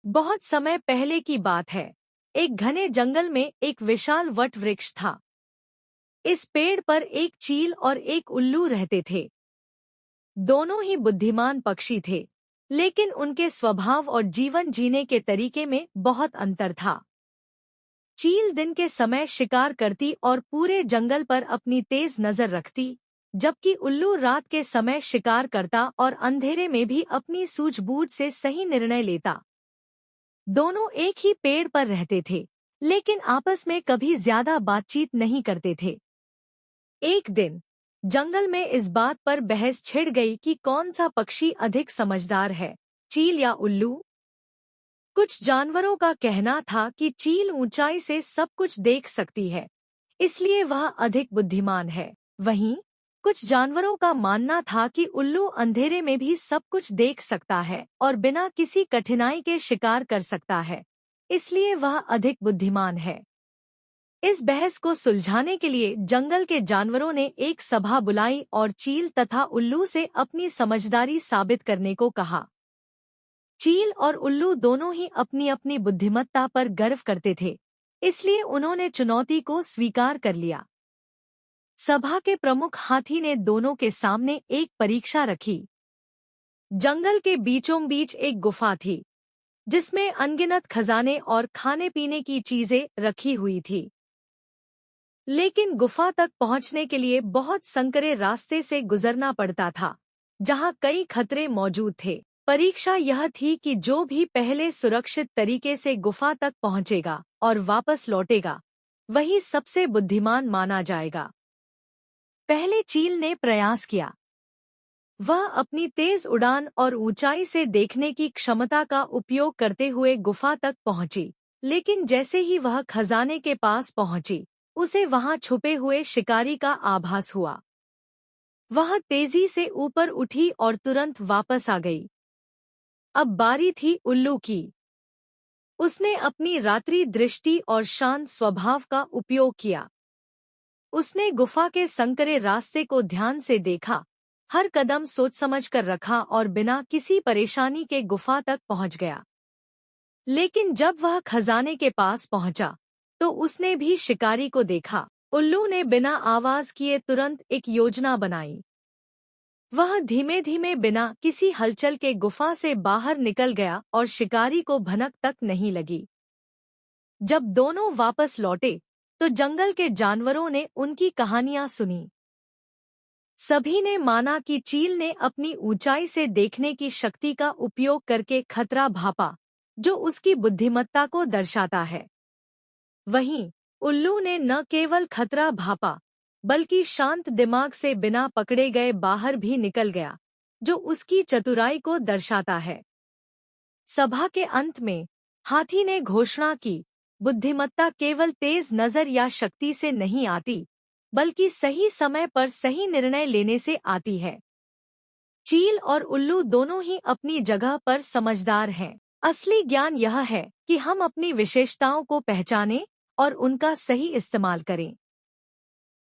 बहुत समय पहले की बात है। एक घने जंगल में एक विशाल वट वृक्ष था। इस पेड़ पर एक चील और एक उल्लू रहते थे। दोनों ही बुद्धिमान पक्षी थे, लेकिन उनके स्वभाव और जीवन जीने के तरीके में बहुत अंतर था। चील दिन के समय शिकार करती और पूरे जंगल पर अपनी तेज नजर रखती, जबकि उल्लू रात के समय शिकार करता और अंधेरे में भी अपनी सूझबूझ से सही निर्णय लेता। दोनों एक ही पेड़ पर रहते थे, लेकिन आपस में कभी ज्यादा बातचीत नहीं करते थे। एक दिन जंगल में इस बात पर बहस छिड़ गई कि कौन सा पक्षी अधिक समझदार है, चील या उल्लू। कुछ जानवरों का कहना था कि चील ऊंचाई से सब कुछ देख सकती है, इसलिए वह अधिक बुद्धिमान है। वहीं कुछ जानवरों का मानना था कि उल्लू अंधेरे में भी सब कुछ देख सकता है और बिना किसी कठिनाई के शिकार कर सकता है, इसलिए वह अधिक बुद्धिमान है। इस बहस को सुलझाने के लिए जंगल के जानवरों ने एक सभा बुलाई और चील तथा उल्लू से अपनी समझदारी साबित करने को कहा। चील और उल्लू दोनों ही अपनी अपनी बुद्धिमत्ता पर गर्व करते थे, इसलिए उन्होंने चुनौती को स्वीकार कर लिया। सभा के प्रमुख हाथी ने दोनों के सामने एक परीक्षा रखी। जंगल के बीचों बीच एक गुफा थी, जिसमें अनगिनत खजाने और खाने पीने की चीजें रखी हुई थी। लेकिन गुफा तक पहुंचने के लिए बहुत संकरे रास्ते से गुजरना पड़ता था, जहां कई खतरे मौजूद थे। परीक्षा यह थी कि जो भी पहले सुरक्षित तरीके से गुफा तक पहुंचेगा और वापस लौटेगा, वही सबसे बुद्धिमान माना जाएगा। पहले चील ने प्रयास किया। वह अपनी तेज उड़ान और ऊंचाई से देखने की क्षमता का उपयोग करते हुए गुफा तक पहुंची, लेकिन जैसे ही वह खजाने के पास पहुंची, उसे वहां छुपे हुए शिकारी का आभास हुआ। वह तेजी से ऊपर उठी और तुरंत वापस आ गई। अब बारी थी उल्लू की। उसने अपनी रात्रि दृष्टि और शांत स्वभाव का उपयोग किया। उसने गुफा के संकरे रास्ते को ध्यान से देखा, हर कदम सोच समझ कर रखा और बिना किसी परेशानी के गुफा तक पहुंच गया। लेकिन जब वह खजाने के पास पहुंचा, तो उसने भी शिकारी को देखा। उल्लू ने बिना आवाज किए तुरंत एक योजना बनाई। वह धीमे धीमे बिना किसी हलचल के गुफा से बाहर निकल गया और शिकारी को भनक तक नहीं लगी। जब दोनों वापस लौटे, तो जंगल के जानवरों ने उनकी कहानियां सुनी। सभी ने माना कि चील ने अपनी ऊंचाई से देखने की शक्ति का उपयोग करके खतरा भांपा, जो उसकी बुद्धिमत्ता को दर्शाता है। वहीं उल्लू ने न केवल खतरा भांपा, बल्कि शांत दिमाग से बिना पकड़े गए बाहर भी निकल गया, जो उसकी चतुराई को दर्शाता है। सभा के अंत में हाथी ने घोषणा की, बुद्धिमत्ता केवल तेज नजर या शक्ति से नहीं आती, बल्कि सही समय पर सही निर्णय लेने से आती है। चील और उल्लू दोनों ही अपनी जगह पर समझदार हैं। असली ज्ञान यह है कि हम अपनी विशेषताओं को पहचानें और उनका सही इस्तेमाल करें।